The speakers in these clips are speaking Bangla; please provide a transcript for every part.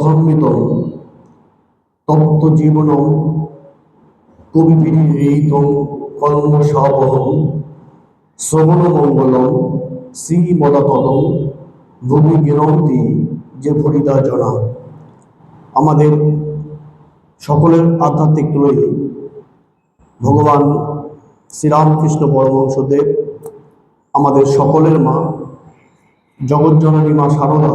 পথন্বিতম তপ্ত জীবনম কবিবিরীহিতং কর্মসাবহম শ্রবণমঙ্গলম শ্রীমদাততম ভূমি গিরন্তি যে ভরিদা জনা। আমাদের সকলের আধ্যাত্মিক ত্রয়ী ভগবান শ্রীরামকৃষ্ণ পরমহংসদেব, আমাদের সকলের মা জগজ্জননী মা শারদা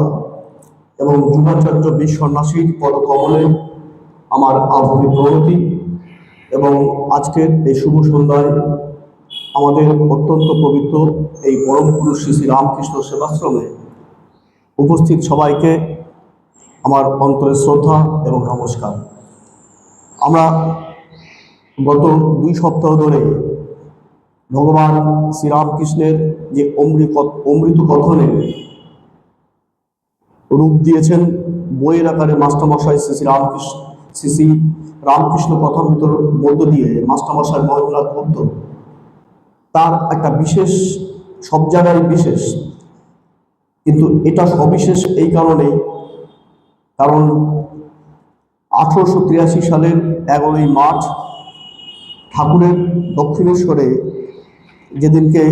এবং যুগাচার্য বিশ্বন্যাসীর পদকমলে আমার আভূমি প্রণতি। এবং আজকের এই শুভ সন্ধ্যায় আমাদের অত্যন্ত পবিত্র এই পরম পুরুষ শ্রী শ্রী রামকৃষ্ণ সেবাশ্রমে উপস্থিত সবাইকে আমার অন্তরের শ্রদ্ধা এবং নমস্কার। আমরা গত 2 সপ্তাহ ধরে ভগবান শ্রীরামকৃষ্ণের যে অমৃত কথনের রূপ দিয়েছেন বইয়ের আকারে মাস্টারমশাই শ্রী শ্রী রামকৃষ্ণ কথামৃতর মধ্য দিয়ে মাস্টারমশাই মহেন্দ্রনাথ বৌদ্ধ, তার একটা বিশেষ, সব জায়গায় বিশেষ, কিন্তু এটা সবিশেষ এই কারণেই, কারণ 1883 সালের 11ই মার্চ ঠাকুরের দক্ষিণেশ্বরে যেদিনকে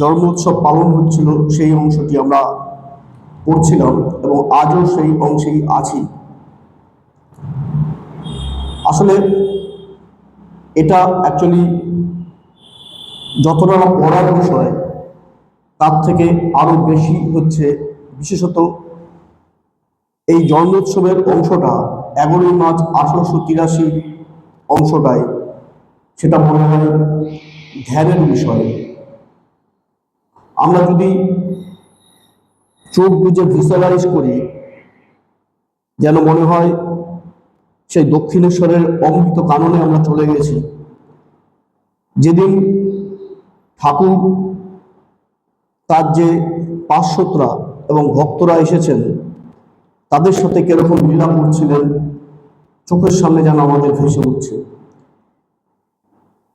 জন্মোৎসব পালন হচ্ছিল সেই অংশটি আমরা পড়ছিলাম এবং আজও সেই অংশেই আছি। আসলে এটা অ্যাকচুয়ালি যতটা পড়ার বিষয় তার থেকে আরো বেশি হচ্ছে, বিশেষত এই জন্মোৎসবের অংশটা 11ই মার্চ 1883 অংশটায়, সেটা মনে হয় ধ্যানের বিষয়। আমরা যদি চোখ বুঝে ভিজুয়ালাইজ করি, যেন মনে হয় সেই দক্ষিণেশ্বরের অমৃত কাননে আমরা চলে গেছি। যেদিন ঠাকুর তার যে পার্শ্বদরা এবং ভক্তরা এসেছেন তাদের সাথে কিরকম লীলা করছিলেন, চোখের সামনে যেন আমাদের ভেসে উঠছে।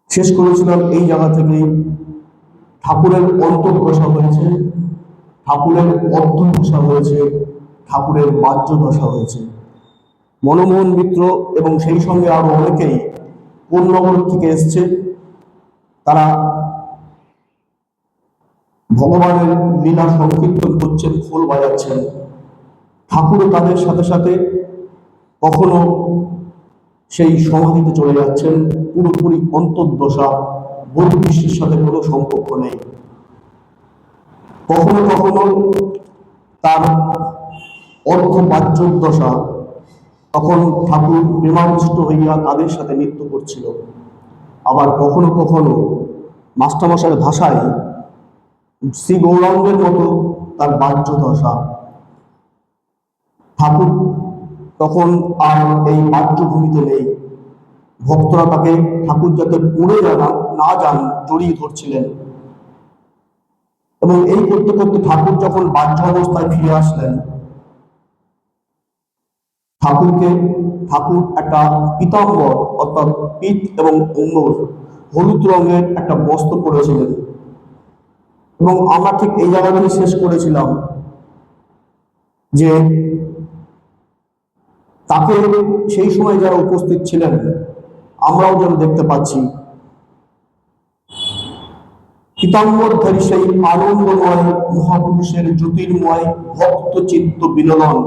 শেষ করেছিলাম এই জায়গা থেকেই, ঠাকুরের অন্তর্দশা হয়েছে, ঠাকুরের অর্ধদশা হয়েছে, ঠাকুরের বাহ্য দশা হয়েছে। মনমোহন মিত্র এবং সেই সঙ্গে আরো অনেকেই কোন্নগর থেকে এসছে, তারা ভগবানের লীলা সংকীর্তন করছেন, খোল বাজাচ্ছেন। ঠাকুরও তাদের সাথে সাথে কখনো সেই সমাধিতে চলে যাচ্ছেন, পুরোপুরি অন্তর্দশা, বহির্বিশ্বের সাথে কোনো সম্পর্ক নেই। কখনো কখনো তার অর্ধ বাহ্যর দশা, তখন ঠাকুর প্রেমাবিষ্ট হইয়া তাদের সাথে নৃত্য করছিল। আবার কখনো কখনো মাস্টারমশাইয়ের ভাষায় শ্রী গৌরাঙ্গের মতো তার বাহ্য দশা। ঠাকুর তখন আর এই বাহ্য ভূমিতে নেই, ভক্তরা তাকে ঠাকুর যাতে পড়ে না যান জড়িয়ে ধরছিলেন। এবং এই করতে করতে ঠাকুর যখন বাহ্য অবস্থায় ফিরে আসলেন, ঠাকুর একটা পীতাম্বর অর্থাৎ পিত এবং অম্বর হলুদ রঙের একটা বস্ত্র পরেছিলেন। এবং আমরা ঠিক এই জায়গাটাই শেষ করেছিলাম যে তাকে সেই সময় যারা উপস্থিত ছিলেন আমরাও যেন দেখতে পাচ্ছি, পীতাম্বরধারী সেই আনন্দময় মহাপুরুষের জ্যোতির্ময় ভক্ত চিত্ত বিনোদন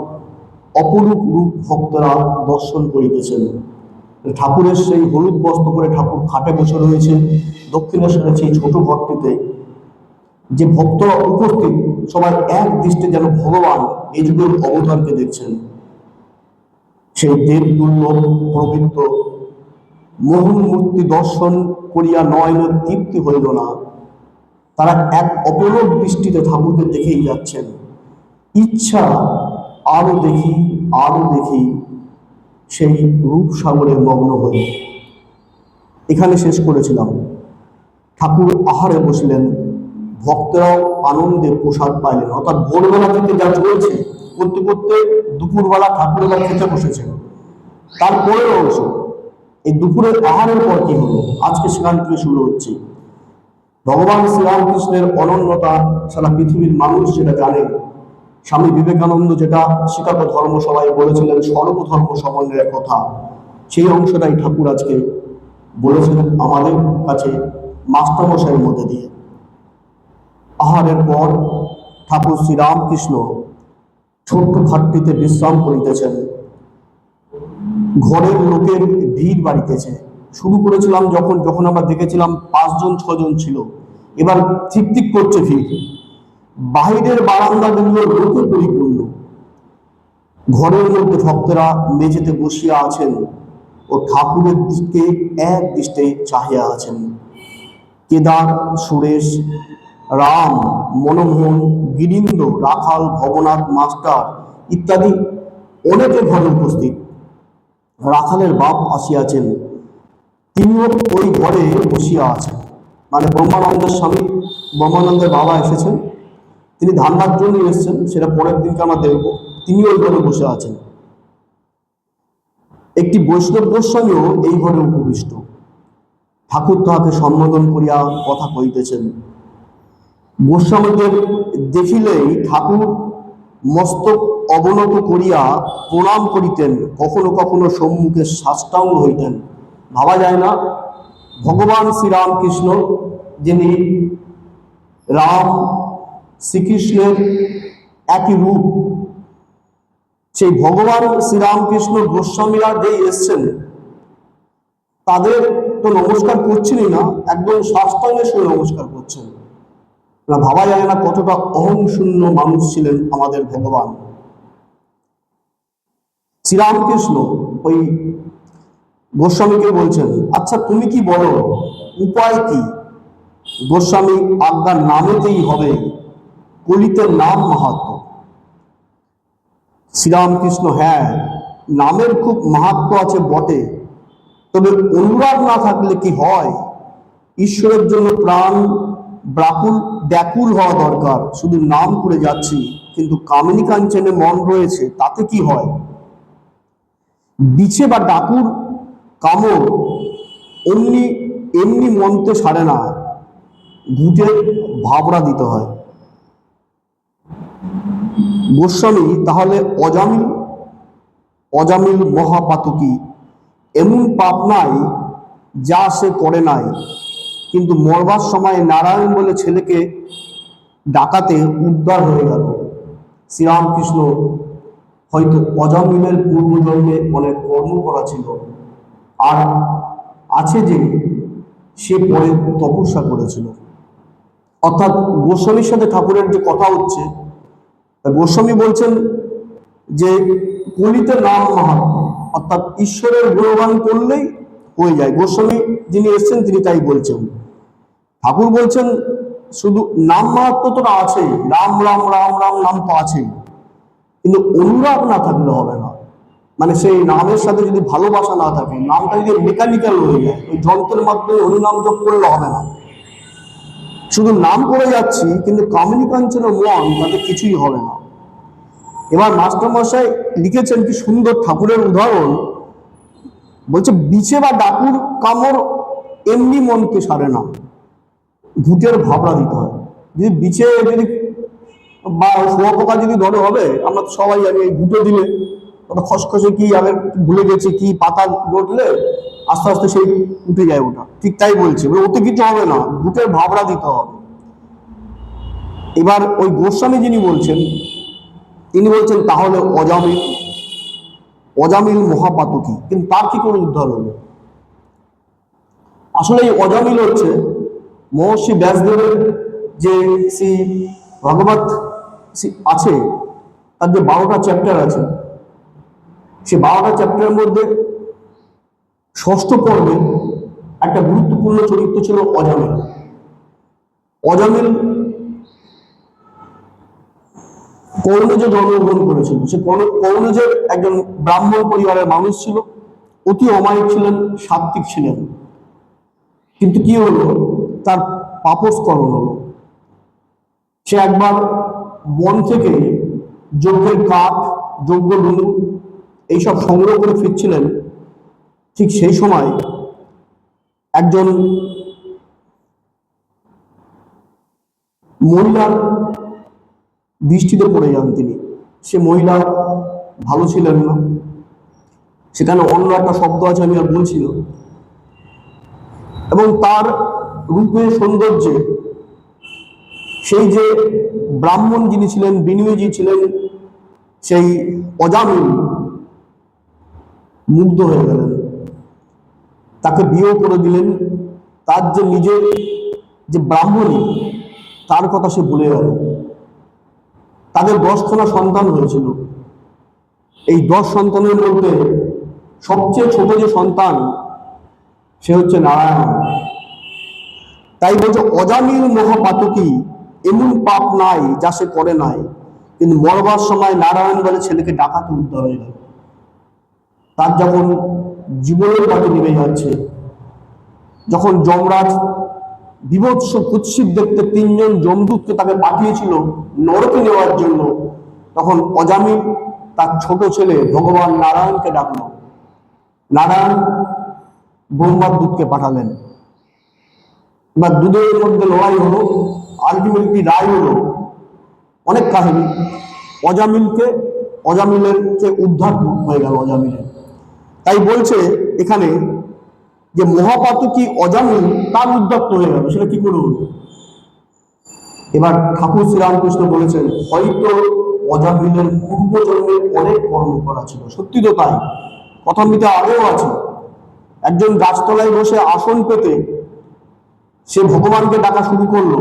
অপরূপ রূপ ভক্তরা দর্শন করিতেছেন। ঠাকুরের সেই হলুদ বস্ত্র পরে ঠাকুর খাটে বসে রয়েছে দক্ষিণেশ্বরের সেই ছোট ঘরটিতে। যে ভক্তরা উপস্থিত সবাই এক দৃষ্টে যেন ভগবান এই যুগের অবতারকে দেখছেন। সেই দেব দুর্লভ পবিত্র মোহন মূর্তি দর্শন করিয়া নয়নের তৃপ্তি হইল না। তারা এক অপরূপ দৃষ্টিতে ঠাকুরকে দেখেই যাচ্ছেন। ইচ্ছা আরো দেখি, আরো দেখি, সেই রূপসাগরে মগ্ন হয়ে এখানে শেষ করেছিলাম। ঠাকুর আহারে বসলেন, ভক্তরাও আনন্দে প্রসাদ পাইলেন। অর্থাৎ ভোরবেলা থেকে যা চলেছে করতে করতে দুপুরবেলা ঠাকুরেরা খেতে বসেছেন। তারপরের অংশ এই দুপুরের আহারের পর কি হলো, আজকে সেখান থেকে শুরু হচ্ছে। ভগবান শ্রীরামকৃষ্ণের অনন্যতা সারা পৃথিবীর মানুষ যেটা জানে, স্বামী বিবেকানন্দ যেটা শিকাগো ধর্মসভায় বলেছিলেন সর্বধর্ম সমন্বয়ের কথা, সেই অংশটাই ঠাকুর আজকে বলেছিলেন আমাদের কাছে মাস্টারমশাইয়ের মধ্যে দিয়ে। আহারের পর ঠাকুর শ্রীরামকৃষ্ণ ছোট্ট খাটটিতে বিশ্রাম করিতেছেন। ঘরের লোকের ভিড় বাড়িতেছে। শুরু করেছিলাম যখন যখন আমরা দেখেছিলাম 5 জন 6 জন ছিল, এবার ঠিক ঠিক করছে ভিড়। বাহিরের বারান্দাগুলো লোকে পরিপূর্ণ। ঘরের মধ্যে ভক্তরা মেঝেতে বসিয়া আছেন ও ঠাকুরের দিকে এক দৃষ্টে চাহিয়া আছেন। কেদার, সুরেশ, রাম, মনমোহন, গিরীন্দ্র, রাখাল, ভবনাথ মাস্টার ইত্যাদি অনেকে ঘরে উপস্থিত। রাখালের বাপ আসিয়াছেন, তিনিও ওই ঘরে বসিয়া আছেন। মানে ব্রহ্মানন্দের স্বামী, ব্রহ্মানন্দের বাবা এসেছেন, তিনি ধান্নার জন্য এসেছেন, সেটা পরের দিনকে আমরা দেখব। তিনি ওই ঘরে বসে আছেন। একটি বৈষ্ণব গোস্বামীও এই ঘরে উপবিষ্ট। ঠাকুর তাহাকে সম্বোধন করিয়া কথা কইতেছেন। গোস্বামীদের দেখিলেই ঠাকুর মস্তক অবনত করিয়া প্রণাম করিতেন, কখনো কখনো সম্মুখে সাষ্টাঙ্গ হইতেন। ভাবা যায় না ভগবান শ্রীরামকৃষ্ণ, যিনি রাম শ্রীকৃষ্ণের একই রূপ, সেই ভগবান শ্রীরামকৃষ্ণ গোস্বামীরা যে এসছেন তাদের তো নমস্কার করছেনই না, একদম সাষ্টাঙ্গের সঙ্গে নমস্কার করছেন। ভাবা যায় না কতটা অহং শূন্য মানুষ ছিলেন আমাদের ভগবান শ্রীরামকৃষ্ণ। ওই গোস্বামীকে বলছেন, আচ্ছা তুমি কি বলো, উপায় কি? গোস্বামী, আজ্ঞা নামেতেই হবে, কলিতে নাম মাহাত্ম্য। শ্রীরামকৃষ্ণ, হ্যাঁ, নামের খুব মাহাত্ম্য আছে বটে, তবে অনুরাগ না থাকলে কি হয়? ঈশ্বরের জন্য প্রাণ ব্যাকুল হওয়া দরকার। শুধু নাম করে যাচ্ছি, কিন্তু কামিনী কাঞ্চনে মন রয়েছে, তাতে কি হয়? বিছে বা ডাকুর কামড় এমনি এমনি মনতে সারে না, ঘুটে ভাবরা দিতে হয়। গোস্বামী, তাহলে অজামিল মহাপাতকী, এমন পাপ নাই যা সে করে নাই, কিন্তু মরবার সময় নারায়ণ বলে ছেলেকে ডাকাতে উদ্ধার হয়ে গেল। শ্রীরামকৃষ্ণ হয়তো অজামিলের পূর্বজন্মে অনেক কর্ম করা ছিল, আর আছে যে সে পরে তপস্যা করেছিল। অর্থাৎ গোস্বামীর সাথে ঠাকুরের যে কথা হচ্ছে, গোস্বামী বলছেন যে কলিতে নাম মাহাত্ম্য, অর্থাৎ ঈশ্বরের গুণগান করলেই হয়ে যায়। গোস্বামী যিনি এসছেন তিনি তাই বলছেন। ঠাকুর বলছেন শুধু নাম মাহাত্ম্য তো আছেই, রাম রাম রাম রাম নাম তো আছেই, কিন্তু অনুরাগ না থাকলে হবে না। মানে সেই নামের সাথে যদি ভালোবাসা না থাকে, নামটা যদি মেকানিক্যাল হয়ে যায়, ওই যন্ত্রের মাধ্যমে হরিনাম যোগ করলে হবে না। শুধু নাম করে যাচ্ছি, কিন্তু কামিনী কাঞ্চনের মন, তাতে কিছুই হবে না। এবার মাস্টারমশাই লিখেছেন কি সুন্দর ঠাকুরের উদাহরণ, বলছে বিছে বা ডাকুর কামড় এমনি মনকে সারে না, ঘুটের ভাবনা দিতে হয়। যদি বিছে যদি বা শুয়োপোকা যদি ধরে হবে, আমরা তো সবাই জানি এই ঘুটে দিলে ওটা খসখসে কি আগে ভুলে গেছি কি পাতা জড়লে আস্তে আস্তে সেই উঠে যায়, ওটা ঠিক তাই বলছে, ওতে কিছু হবে না, ঘুটের ভাবনা দিতে হবে। এবার ওই গোস্বামী যিনি বলছেন, তিনি বলছেন তাহলে অজামিল মহাপাতকী, কিন্তু তার কি করে উদ্ধার হলো? আসলে এই অজামিল হচ্ছে মহর্ষি ব্যাসদেবের যে শ্রী ভগবত আছে, তার যে 12টা চ্যাপ্টার আছে, সে 12টা চ্যাপ্টারের মধ্যে ষষ্ঠ পর্বে একটা গুরুত্বপূর্ণ চরিত্র ছিল অজামিল। অজামিল কৌরজে জন্মগ্রহণ করেছিল। সে কৌরজের একজন ব্রাহ্মণ পরিবারের মানুষ ছিল, অতি অমায়িক ছিলেন, সাত্ত্বিক ছিলেন। কিন্তু কি হলো, তার পাপস্করণ হলো। সে একবার বন থেকে যজ্ঞের কাঠ, যজ্ঞ ডুমু এইসব সংগ্রহ করে ফিরছিলেন। ঠিক সেই সময় একজন মহিলার দৃষ্টিতে পড়ে যান তিনি। সে মহিলা ভালো ছিলেন না, সেখানে অন্য একটা শব্দ আছে, আমি আর বলছি না। এবং তার রূপে সৌন্দর্যে সেই যে ব্রাহ্মণ যিনি ছিলেন, বিনিয়োগী ছিলেন, সেই অজামিল মুগ্ধ হয়ে গেলেন, তাকে বিয়ে করে দিলেন। তার যে নিজের যে ব্রাহ্মণী, তার কথা সে ভুলে গেল। তাদের 10খানা সন্তান হয়েছিল। এই 10 সন্তানের মধ্যে সবচেয়ে ছোট যে সন্তান, সে হচ্ছে নারায়ণ। তাই বলছে অজামিল মহাপাতকী, এমন পাপ নাই যা সে করে নাই। কিন্তু মরবার সময় নারায়ণ বলে ছেলেকে ডাকাতে উদ্ধার হয়ে গেল। তার যখন জীবনের বাতি নেমে যাচ্ছে, যখন যমরাজ বিভৎস কুৎসিত দেখতে 3জন যমদূতকে তাকে পাঠিয়েছিল নরকে নেওয়ার জন্য, তখন অজামিল তার ছোট ছেলে ভগবান নারায়ণকে ডাকলো। নারায়ণ ব্রহ্মার দূতকে পাঠালেন। এবার দুধের মধ্যে লড়াই হলো, আলটিমেটলি রায় হলো। অনেক কাহিনী। অজামিলের যে উদ্ধার হয়ে গেল অজামিলের। তাই বলছে এখানে যে মহাপাতকী অজামিল তার উদ্যত্ত হয়ে গেল, সেটা কি করে হলো? এবার ঠাকুর শ্রীরামকৃষ্ণ বলেছেন, হয়তো অজামিলের পূর্বজন্মে অনেক কর্ম করা ছিল। সত্যি তো তাই, কথামৃতে আগেও আছে। একজন গাছতলায় বসে আসন পেতে সে ভগবানকে ডাকা শুরু করলো।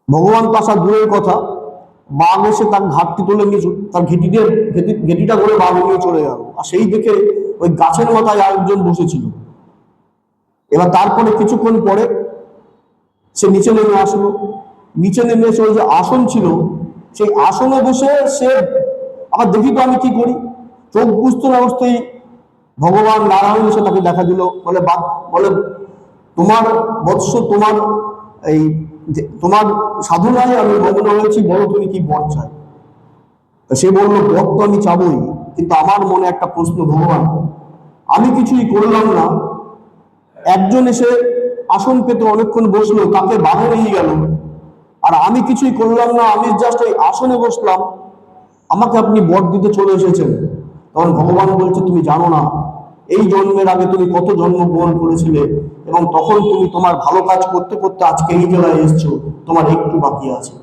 ভগবান তো আসা দূরের কথা, বাঘ এসে তার ঘাটটি তুলে নিয়ে, তার ঘেটিটা করে বাঘ নিয়ে চলে গেল। আর সেই দেখে ওই গাছের মাথায় আরেকজন বসেছিল। এবার তারপরে কিছুক্ষণ পরে সে নিচে নেমে আসলো। নিচে নেমে এসে ওই যে আসন ছিল, সেই আসনে বসে সে আবার দেখি তো আমি কি করি, চোখ বুঝতে না বুঝতেই ভগবান নারায়ণ এসে তাকে দেখা দিল। বলে তোমার বৎস, তোমার সাধনায় আমি মগ্ন হয়েছি, বলো তুমি কি বর চাই। সে বলল, বর তো আমি চাবই, কিন্তু আমার মনে একটা প্রশ্ন, ভগবান আমি কিছুই করলাম না, একজন এসে আসন পেতে অনেকক্ষণ বসলো, তাকে বাধা নিয়ে গেল, আর আমি কিছুই করলাম না, আমি জাস্ট ওই আসনে বসলাম, আমাকে আপনি বর দিতে চলে এসেছেন। তখন ভগবান বলছে, তুমি জানো না এই জন্মের আগে তুমি কত জন্ম গ্রহণ করেছিলে, এবং তখন তুমি তোমার ভালো কাজ করতে করতে আজকে এই জায়গায় এসছো, তোমার একটু বাকি আছে,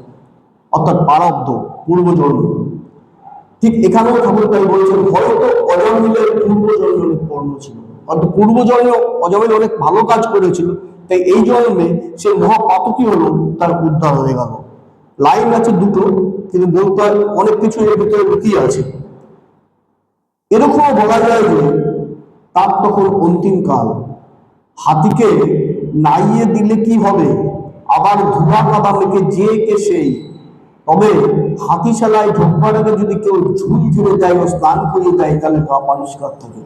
অর্থাৎ প্রারব্ধ, পূর্বজন্ম। ঠিক এখানেও ঠাকুর তাই বলছেন, হয়তো অজামিলের পূর্বজন্মের কর্ম ছিল, অর্থাৎ পূর্বজন্মে অজামিল অনেক ভালো কাজ করেছিল, তাই এই জন্মে সে মহাপাতকী হলো, তার উদ্ধার হয়ে গেল। লাইন আছে দুটো, কিন্তু বলতে অনেক কিছু এর ভিতরে লুকিয়ে আছে। এরকমও বলা যায় যে তার তখন অন্তিম কাল, হাতিকে নাইয়ে দিলে কি হবে, আবার ধুলা কাদা মেখে যে কে সেই। তবে হাতিশালায় ঢোকবার আগে যদি কেউ ঝুল ঝুলে যায় ও স্নান করিয়ে দেয়, তাহলে গা পরিষ্কার থাকে।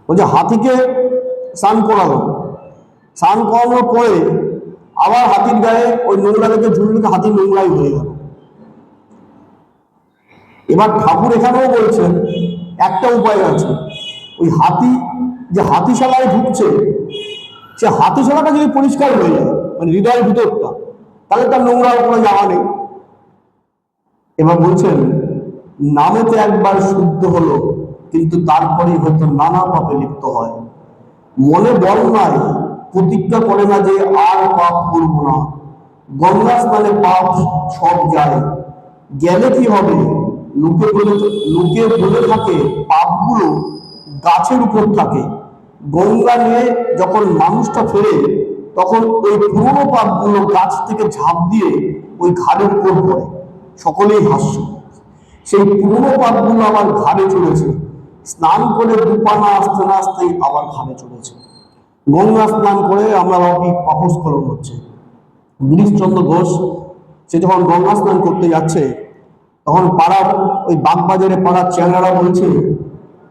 বলছে হাতিকে স্নান করালো, স্নান করানোর পরে আবার হাতির গায়ে ওই নোংরা রেখে ঝুললে হাতি নোংরাই হয়ে গেল। এবার ঠাকুর এখানেও বলছেন একটা উপায় আছে, ওই হাতি যে হাতিশালায় ঢুকছে, সে হাতিশালাটা যদি পরিষ্কার হয়ে যায়, মানে হৃদয়ের ভিতরটা, তাহলে তার নোংরা কোনো যাওয়া নেই। এবার বলছেন, নামেতে একবার শুদ্ধ হলো, কিন্তু তারপরে হয়তো নানা পাপে লিপ্ত হয়। মনে বল নাই, প্রতিজ্ঞা করে না যে আর পাপ করব না, গঙ্গা স্নানে পাপ সব যায়, গেলে কি হবে, লোকে বলে থাকে পাপগুলো গাছের উপর থাকে। গঙ্গা নিয়ে যখন মানুষটা ফেরে, তখন ওই পুরোনো পাপগুলো গাছ থেকে ঝাঁপ দিয়ে ওই ঘাড়ের উপর পড়ে, সকলেই হাস্য। সেই পুরোনো পাপগুলো আবার ঘাড়ে চলেছে, স্নান করে দুপানা আসতে না আসতেই আবার ঘাড়ে চলেছে। গঙ্গা স্নান করে আমরা ভাবি পাপস্খলন হচ্ছে। গিরিশচন্দ্র ঘোষ সে যখন গঙ্গা স্নান করতে যাচ্ছে, তখন পাড়ার ওই বাগবাজারে পাড়ার চ্যাংড়ারা বলছে,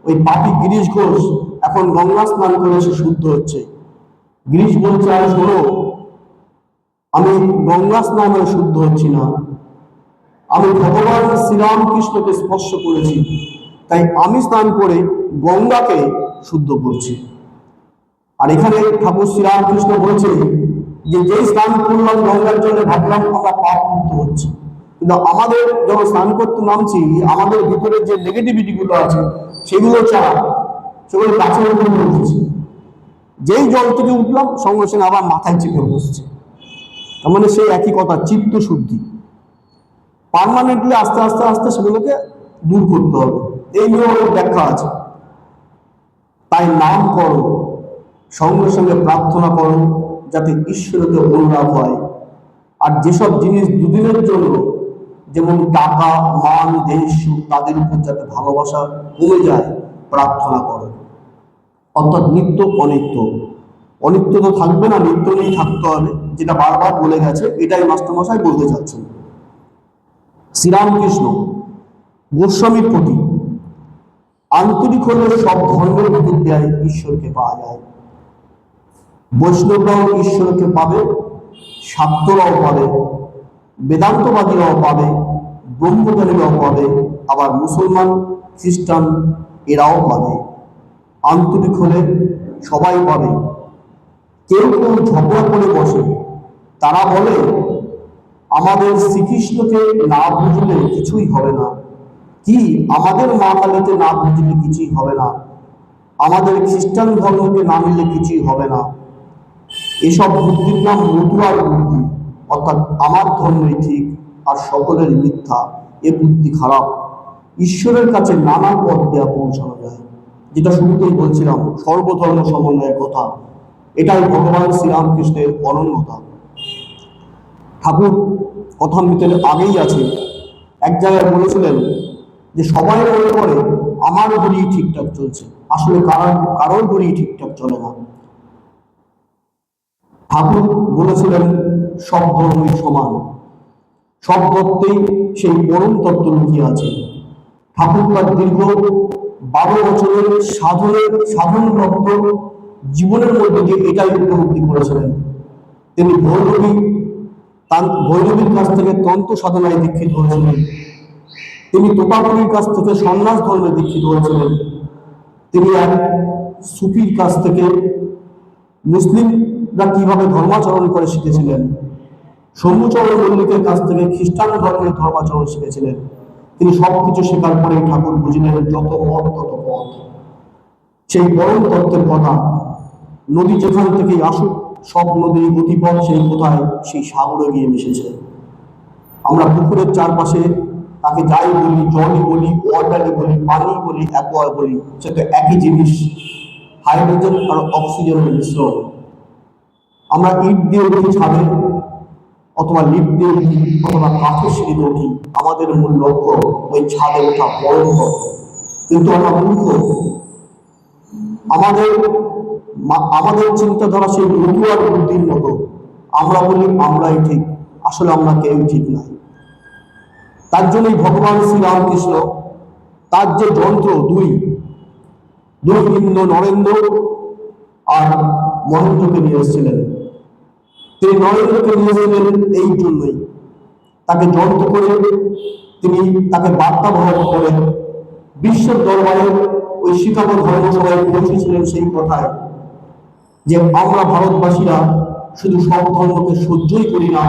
ওই পাপি গিরিশ ঘোষ এখন গঙ্গা স্নান করে সে শুদ্ধ হচ্ছে। গিরিশ বলছে, আর শোনো, আমি গঙ্গা স্নান হয়ে শুদ্ধ হচ্ছি না, আমি ভগবান শ্রীরামকৃষ্ণকে স্পর্শ করেছি, তাই আমি স্নান করে গঙ্গাকে শুদ্ধ করছি। আর এখানে ঠাকুর শ্রীরামকৃষ্ণ বলছে, যে যেই স্নান করলাম গঙ্গার জলে ভাবলাম আমরা পাপ মুক্ত হচ্ছি, কিন্তু আমাদের যখন স্নান করতে নামছি আমাদের ভিতরে যে নেগেটিভিটি গুলো আছে সেগুলো ছাড়া সেগুলো গাছের উপর উঠেছে। যেই জল থেকে উঠলাম সঙ্গে সঙ্গে আবার মাথায় চেপে বসছে। তার মানে সেই একই কথা, চিত্ত শুদ্ধি পার্মানেন্টলি আস্তে আস্তে আস্তে সেগুলোকে দূর করতে হবে। এই নিয়ে অনেক ব্যাখ্যা আছে। তাই নাম করো, সঙ্গে সঙ্গে প্রার্থনা করো যাতে ঈশ্বরকে অনুরাগ হয়। আর যেসব জিনিস দুদিনের জন্য, যেমন টাকা, মান, দেশ, তাদের উপর যাতে ভালোবাসা কমে যায়, প্রার্থনা করো। অর্থাৎ নিত্য অনিত্য, অনিত্য তো থাকবে না, নিত্য নিয়েই থাকতে হবে, যেটা বারবার বলে গেছে, এটাই মাস্টারমশাই বলতে চাচ্ছেন। শ্রীরামকৃষ্ণ গোস্বামীর প্রতি আন্তরিক হলে সব ধর্মের ভিতর দিয়ে ঈশ্বরকে পাওয়া যায়। বৈষ্ণবরাও ঈশ্বরকে পাবে, শাক্তরাও পাবে, বেদান্তবাদীরাও পাবে, ব্রহ্মজ্ঞানীরাও পাবে, আবার মুসলমান, খ্রিস্টান এরাও পাবে। আন্তরিক হলে সবাই পাবে। কেউ কেউ ঝগড়া করে বসে, তারা বলে আমাদের শ্রীকৃষ্ণকে না বুঝলে কিছুই হবে না, কি আমাদের মা কালীতে না বুঝলে কিছুই হবে না, আমাদের খ্রিস্টান ধর্মকে না নিলে কিছুই হবে না। এসব বুদ্ধির নাম মতুয়ার বুদ্ধি, অর্থাৎ আমার ধর্মই ঠিক আর সকলের মিথ্যা। এ বুদ্ধি খারাপ। ঈশ্বরের কাছে নানা পথ দেওয়া পৌঁছানো যায়, যেটা শুরুতেই বলছিলাম, সর্বধর্ম সমন্বয়ের কথা। এটাই ভগবান শ্রীরামকৃষ্ণের অনন্যতা। ঠাকুর কথামৃতের আগেই আছে, এক জায়গায় বলেছিলেন যে সবাই মনে করে আমার ঘড়ি ঠিকঠাক চলছে, আসলে কারোর ঘড়ি ঠিকঠাক চলে না। ঠাকুর বলেছিলেন সব ধর্মই সমান, সব তত্ত্বেই সেই পরম তত্ত্ব লুকিয়ে আছে। ঠাকুর তার দীর্ঘ 12 বছরের সাধনরত জীবনের মধ্যে দিয়ে এটাই উপলব্ধি করেছিলেন। তিনি ভৈরবীর কাছ থেকে তন্ত্র সাধনায় দীক্ষিত হয়েছিলেন। তিনি তোতাপুরীর কাছ থেকে সন্ন্যাস ধর্মে দীক্ষিত হয়েছিলেন। তিনি এক সুফির কাছ থেকে মুসলিমরা কিভাবে ধর্মাচরণ করে শিখেছিলেন। শম্ভুচরণ মল্লিকের কাছ থেকে খ্রিস্টান ধর্মের ধর্মাচরণ শিখেছিলেন। তিনি সবকিছু শেখার পরে ঠাকুর বুঝলেন যত মত তত পথ। সেই পরম তত্ত্বের কথা, নদী যেখান থেকেই আসুক, সব নদীর গতিপথ সেই কোথায়, সেই সাগরে গিয়ে মিশেছে। আমরা পুকুরের চারপাশে তাকে যাই বলি, জলই বলি, ওয়াটারই বলি, পানি বলি, অ্যাকোয়া বলি, সে তো একই জিনিস, হাইড্রোজেন আর অক্সিজেনের মিশ্রণ। আমরা ইট দিয়ে উঠি ছাদে, অথবা লিফট দিয়ে উঠি, অথবা কাঠের সিঁড়িতে উঠি, আমাদের মূল লক্ষ্য ওই ছাদে ওঠা পরম তত্ত্ব। কিন্তু আমরা মূর্খ, আমাদের চিন্তাধারা সেই মতুয়ার বুদ্ধির মতো। আমরা বলি আমরাই ঠিক, আসলে আমরা কেউ ঠিক নাই। তার জন্যই ভগবান শ্রীরামকৃষ্ণ তার যে যন্ত্র দুই ইন্দ্র, নরেন্দ্র আর মহেন্দ্রকে নিয়ে এসেছিলেন। তিনি নরেন্দ্রকে নিয়ে এসেছিলেন এই জন্যই, তাকে যন্ত্র করে তিনি তাকে বার্তা বহন করে বিশ্বের দরবারে ওই শিকাগো ধর্মসভায় পৌঁছেছিলেন সেই কথায় যে আমরা ভারতবাসীরা শুধু সব ধর্মকে সহ্যই করি না,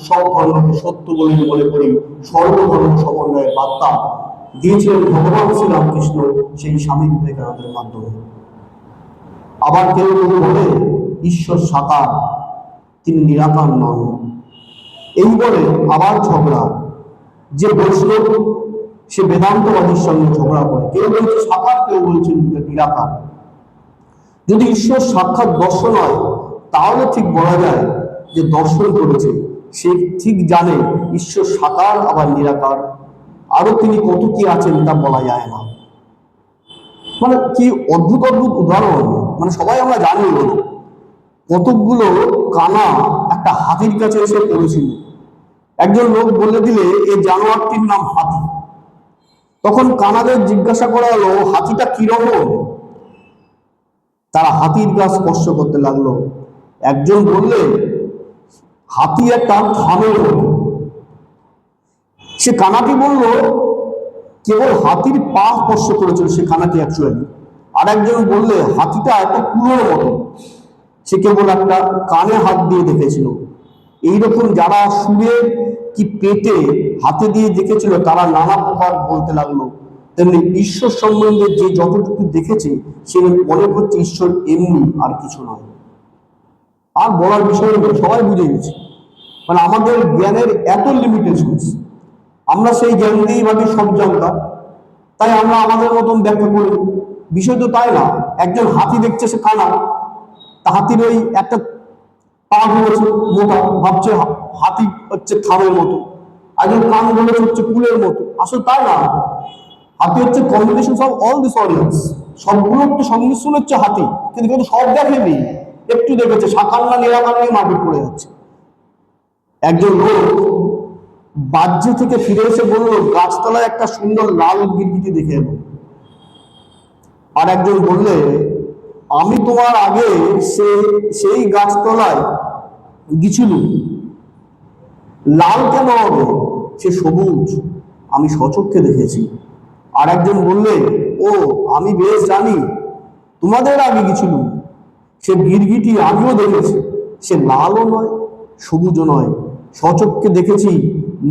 সব ধর্মকে সত্য বলে মনে করি। সর্বধর্ম সমন্বয়ের বার্তা দিয়েছিলেন ভগবান শ্রীরামকৃষ্ণ সেই স্বামী বিবেকানন্দের মাধ্যমে। আবার কেউ কেউ বলে ঈশ্বর সাকার, তিনি নিরাকার নন। এই বলে আবার ঝগড়া, যে বৈষ্ণব সে বেদান্তবাদীর সঙ্গে ঝগড়া করে, কেউ বলছে সাকার, কেউ বলছেন নিরাকার। যদি ঈশ্বর সাক্ষাৎ দর্শন হয় তাহলে ঠিক বলা যায় যে দর্শন করেছে, সে ঠিক জানে ঈশ্বর সাকার আবার নিরাকার, আরো তিনি কত কি আছেন তা বলা যায় না। মানে কি অদ্ভুত অদ্ভুত উদাহরণ, মানে সবাই আমরা জানি কতকগুলো কানা একটা হাতির কাছে এসে পড়েছিল। একজন লোক বলে দিলে এই জানোয়ারটির নাম হাতি। তখন কানাদের জিজ্ঞাসা করা হলো হাতিটা কিরকম। তারা হাতির গা স্পর্শ করতে লাগলো। একজন বললে হাতি একটা থামের মতো। সে কানাটি বলল কেবল হাতির পা স্পর্শ করেছিল সে কানাটি অ্যাকচুয়ালি। আর একজন বললে হাতিটা একটা কুলোর মতো। সে কেবল একটা কানে হাত দিয়ে দেখেছিল। এইরকম যারা সুরে কি পেটে হাতে দিয়ে দেখেছিল তারা নানা প্রকার বলতে লাগলো। তেমনি ঈশ্বর সম্বন্ধে যে যতটুকু দেখেছে সে মনে করছে ঈশ্বর এমনি, আর কিছু নয়। আর বলার বিষয় নেই, সবাই বুঝে গেছে। মানে আমাদের জ্ঞানের এত লিমিটেশনস, আমরা সেই জ্ঞান দিয়েই ভাবি সব জানতাম, তাই আমরা আমাদের মতন ব্যাখ্যা করি। বিষয় তো তাই না। একজন হাতি দেখছে, সে কানা, তা হাতির ওই একটা পা ধরেছে মোটা, ভাবছে হাতি হচ্ছে থামের মতো, একজন কান ধরেছে হচ্ছে কুলের মতো। আসলে তাই না, হাতি হচ্ছে combination of all this audience, সবগুলো একটু সংমিশ্রণ হচ্ছে হাতি। কিন্তু সব দেখেনি, একটু দেখেছে, সাকার না নিরাকার নিয়ে মারপিট করে যাচ্ছে। একজন লোক বাহ্য থেকে ফিরে এসে বলল গাছতলায় একটা সুন্দর লাল গিরগিটি দেখে এলো। আর একজন বললে আমি তোমার আগে সেই গাছতলায় গিয়েছিলুম। লাল কেন হবে, সে সবুজ, আমি সচক্ষে দেখেছি। আর একজন বললে ও আমি বেশ জানি, তোমাদের আগে গিয়েছিলুম, সে গিরগিটি আমিও দেখেছি, সে লালও নয় সবুজও নয়, সচক্ষে দেখেছি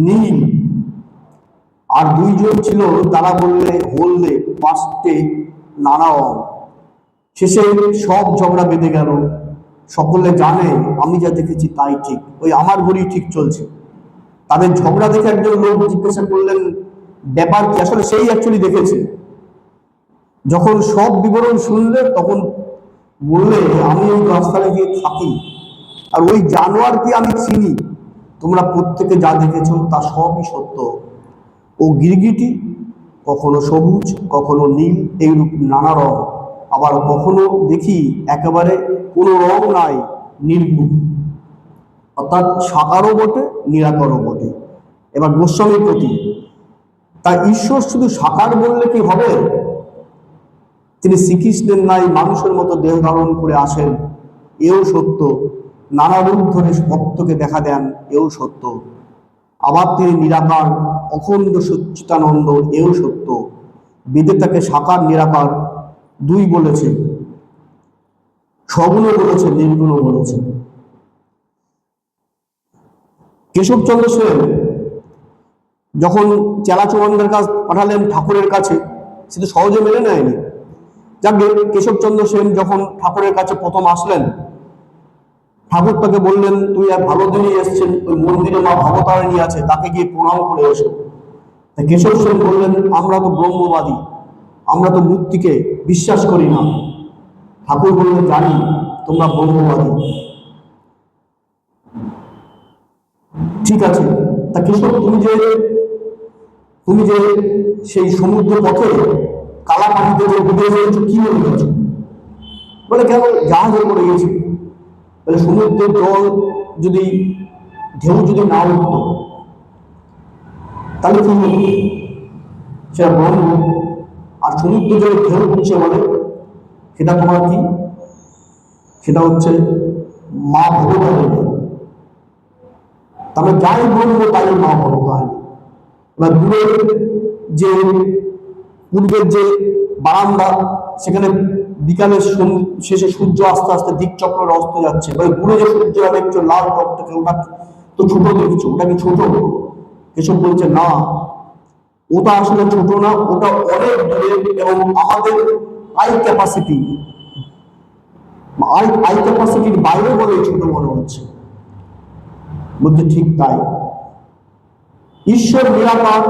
নীল। আর দুইজন ছিল, তারা বললে হলদে পাঁচটে নানা রং। শেষে সব ঝগড়া বেঁধে গেল। সকলে জানে আমি যা দেখেছি তাই ঠিক, ওই আমার ঘড়ি ঠিক চলছে। তাদের ঝগড়া দেখে একজন লোক জিজ্ঞাসা করলেন ব্যাপার কি, আসলে সেই অ্যাকচুয়ালি দেখেছে। যখন সব বিবরণ শুনলে তখন বললে আমি ওই রাস্তায় গিয়ে থাকি, আর ওই জানোয়ার কি আমি চিনি, তোমরা প্রত্যেকে যা দেখেছ তা সবই সত্য। ও গিরগিটি কখনো সবুজ, কখনো নীল, এইরূপ নানা রং। আবার কখনো দেখি একেবারে কোনো রং নাই, নির্গুণ, অর্থাৎ সাকারও বটে নিরাকারও বটে। এবার গোস্বামীর প্রতি, তা ঈশ্বর শুধু সাকার বললে কি হবে? তিনি শ্রীকৃষ্ণের নাই মানুষের মতো দেহ ধারণ করে আসেন, এও সত্য। নানা রূপ ধরে ভক্তকে দেখা দেন, এও সত্য। আবার তিনি নিরাকার, অখণ্ড সচ্চিদানন্দ, এও সত্য। বেদে তাকে সাকার নিরাকার দুই বলেছে, সগুণও বলেছে, নির্গুণও বলেছে। কেশবচন্দ্র সেন যখন চেলাচরণদের কাছে পাঠালেন ঠাকুরের কাছে, সে তো সহজে মেনে নেয়নি। যাকে কেশবচন্দ্র সেন যখন ঠাকুরের কাছে প্রথম আসলেন, ঠাকুর তাকে বললেন তুই এক ভালো দিনই এসছেন, ওই মন্দিরে মা ভবতারিণী আছে, তাকে গিয়ে প্রণাম করে এসো। কেশব সেন বললেন আমরা তো ব্রহ্মবাদী, আমরা তো মূর্তিকে বিশ্বাস করি না। ঠাকুর বললেন জানি তোমরা ব্রহ্মবাদী, ঠিক আছে, তা কেশব তুমি যে সেই সমুদ্র পথে কালা পানিতে যে ডুবে গেছো, কি মনে করছো? বলে কেন, জাহাজে করে গেছি। বলে সমুদ্রের জল যদি ঢেউ যদি না উঠত তাহলে কি হতো? সেটা ব্রহ্ম। আর সমুদ্র জলে ঢেউ উঠছে বলে সেটা তোমার কি? সেটা হচ্ছে মা ভবতারিণী। তবে যাই বলবো তাই মা ভবতারিণী। এবার দূরের যে পূর্বের যে বারান্দা, সেখানে বিকালের শেষে সূর্য আস্তে আস্তে দিকচক্রের অস্ত যাচ্ছে। এবার দূরে যে সূর্য দেখছো লাল টকটকে, ওটা তো ছোট দেখছো, ওটা কি ছোট? এসব বলছে না, ওটা আসলে ছোট না, ওটা অনেক দূরে, এবং আমাদের আই ক্যাপাসিটির বাইরে বলে ছোট মনে হচ্ছে। বলতে ঠিক তাই, ঈশ্বর নিরাকার,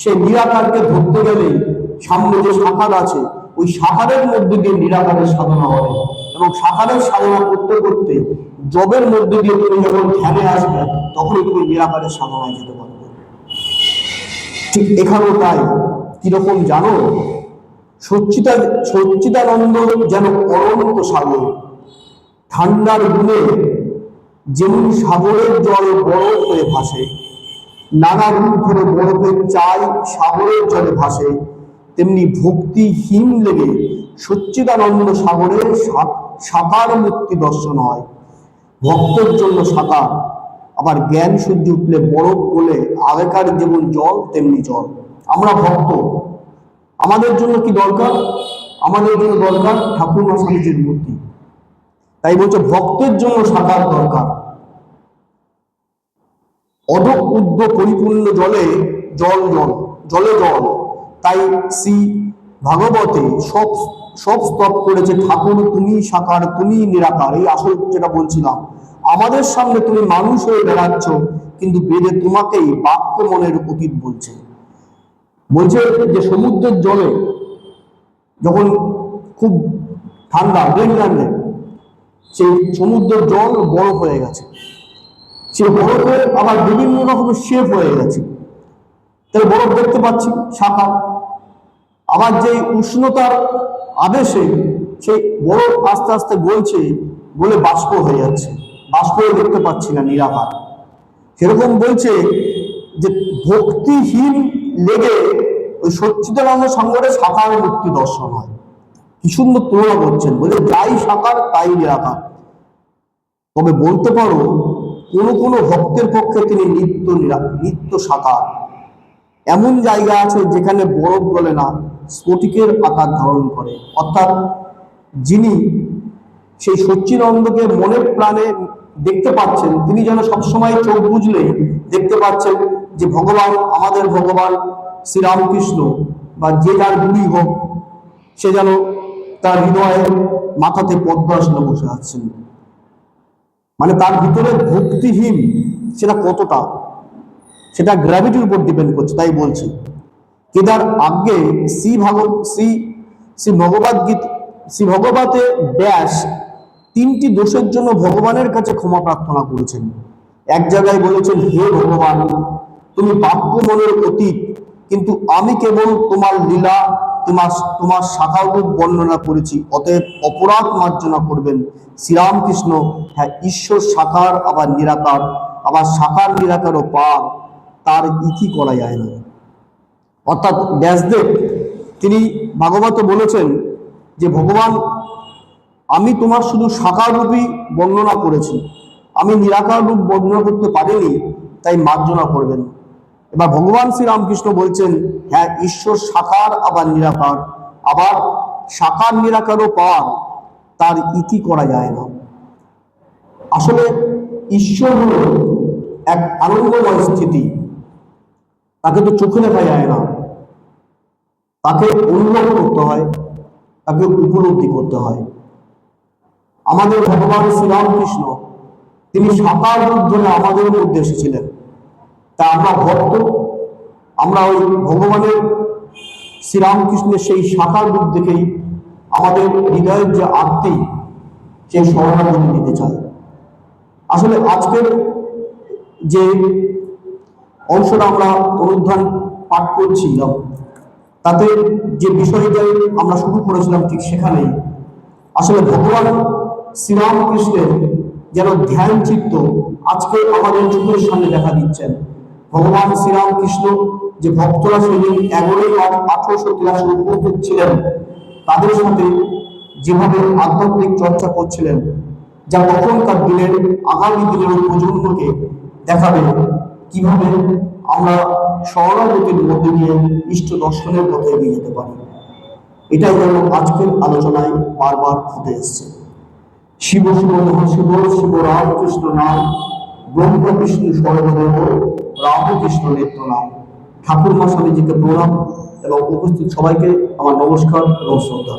সেই নিরাকারকে ধরতে গেলে সামনে যে সাকার আছে, ওই সাকারের মধ্যে দিয়ে নিরাকারের সাধনা হবে, এবং সাকারের সাধনা করতে করতে জবের মধ্যে দিয়ে তুমি যখন ধ্যানে আসবে তখনই তুমি নিরাকারের সাধনায় যেতে পারবে। ঠিক এখানেও তাই। কিরকম জানো, সচ্চিদানন্দ যেন অনন্ত সাগর, ঠান্ডার গুণে যেমন সাগরের জল বরফ হয়ে ভাসে, নানা রূপ ধরে বরফের চাই সাগরের জলে ভাসে, তেমনি ভক্তিহীন লেগে সচ্চিদানন্দ সাগরের সাকার মুক্তি দর্শন হয়। ভক্তের জন্য সাকার, আবার জ্ঞান সূর্য উঠলে বরফ গলে আগেকার যেমন জল তেমনি জল। আমরা ভক্ত, আমাদের জন্য কি দরকার? আমাদের জন্য দরকার ঠাকুর স্বামীজির মূর্তি। তাই বলছে ভক্তের জন্য শাখার দরকার। অধক উদ্য পরিপূর্ণ জলে জল জল জলে জল। তাই শ্রী ভাগবতে সব সব স্তব করেছে, ঠাকুর তুমি সাকার, তুমি নিরাকার। এই আসল যেটা বলছিলাম, আমাদের সামনে তুমি মানুষ হয়ে বেড়াচ্ছ, কিন্তু বেদে তোমাকেই বাক্য মনের অতীত বলছে। বলছে যে সমুদ্রের জলে যখন খুব ঠান্ডা, গ্রিনল্যান্ডে সেই সমুদ্রের জল বরফ হয়ে গেছে, সে বরফে আবার বিভিন্ন রকমের শেপ হয়ে গেছে। তাহলে বরফ দেখতে পাচ্ছি শাখা, আবার যে উষ্ণতার আদেশে সেই বরফ আস্তে আস্তে গলছে, গলে বাষ্প হয়ে যাচ্ছে, বাষ্প হয়ে দেখতে পাচ্ছি না, নিরাকার। সেরকম বলছে যে ভক্তিহীন লেগে ওই সচ্চিদানন্দ সংঘরে সাকার মুক্তি দর্শন হয়। কি সুন্দর তুলনা করছেন, বলে যাই সাকার তাই নিরাকার। তবে বলতে পারো কোনো কোনো ভক্তের পক্ষে তিনি নিত্য সাকার। এমন জায়গা আছে যেখানে বরফ গলে না, স্ফটিকের আকার ধারণ করে। অর্থাৎ যিনি সেই সচ্চিদানন্দকে মনের প্রাণে দেখতে পাচ্ছেন, তিনি যেন সবসময় চোখ বুঝলে দেখতে পাচ্ছেন যে ভগবান, আমাদের ভগবান শ্রীরামকৃষ্ণ বা যে যার গুরুই হোক, সে যেন তার হৃদয়ে মাথাতে পদ্মাসনে বসে আছেন। মানে তার ভিতরে ভক্তিহীন সেটা কতটা, সেটা গ্র্যাভিটির উপর ডিপেন্ড করছে। তাই বলছি কেদার আগে শ্রী ভগবতে ব্যাস তিনটি দোষের জন্য ভগবানের কাছে ক্ষমা প্রার্থনা করেছেন। এক জায়গায় বলেছেন, হে ভগবান, তুমি বাক্য মনের অতীত, কিন্তু আমি কেবল তোমার লীলা, তোমার শাখার রূপ বর্ণনা করেছি, অতএব অপরাধ মার্জনা করবেন। শ্রীরামকৃষ্ণ, হ্যাঁ, ঈশ্বর সাকার আবার নিরাকার, আবার সাকার নিরাকারও পার, তার ইতি করা যায় না। অর্থাৎ ব্যাসদেব তিনি ভাগবত বলেছেন যে ভগবান, আমি তোমার শুধু সাকার রূপই বর্ণনা করেছি, আমি নিরাকার রূপ বর্ণনা করতে পারিনি, তাই মার্জনা করবেন। এবার ভগবান শ্রীরামকৃষ্ণ বলছেন, হ্যাঁ, ঈশ্বর সাকার আবার নিরাকার, আবার সাকার নিরাকারও পার, তার ইতি করা যায় না। আসলে ঈশ্বর হল এক আনন্দময় স্থিতি, তাকে তো চোখে দেখা যায় না, তাকে অনুভব করতে হয়, তাকে উপলব্ধি করতে হয়। আমাদের ভগবান শ্রীরামকৃষ্ণ তিনি সাকার রূপ ধরে আমাদের মধ্যে এসেছিলেন। তা আমরা ভক্ত, আমরা ওই ভগবানের শ্রীরামকৃষ্ণের সেই সাকার রূপ দেখেই আমাদের হৃদয়ের যে আত্মী, সেই শরণাগতি নিতে চাই। আসলে আজকের যে অংশটা আমরা অনুধ্যান পাঠ করছিলাম, তাতে যে বিষয়টাই আমরা শুরু করেছিলাম ঠিক সেখানেই আসলে ভগবান শ্রীরামকৃষ্ণের যেন ধ্যান চিত্ত আজকে আমাদের চোখের সামনে দেখা দিচ্ছেন। ভগবান শ্রীরামকৃষ্ণ যে ভক্তরা সেদিন 11ই মার্চ 1883 উপস্থিত ছিলেন, তাদের সাথে যেভাবে আধ্যাত্মিক চর্চা করছিলেন, যা তখনকার দিনের আগামী দিনের প্রজন্মকে দেখাবে কিভাবে আমরা শরণাগতির মধ্যে দিয়ে ইষ্ট দর্শনের পথে এগিয়ে যেতে পারি। এটাই যেন আজকের আলোচনায় বারবার ফুটে এসছে। শিব শিব মহাশিব, শিব রামকৃষ্ণ নাম, ব্রহ্ম বিষ্ণু সর্বদেব, রামকৃষ্ণ নিত্য নাম। ঠাকুর মশাইজিকে প্রণাম এবং উপস্থিত সবাইকে আমার নমস্কার এবং শ্রদ্ধা।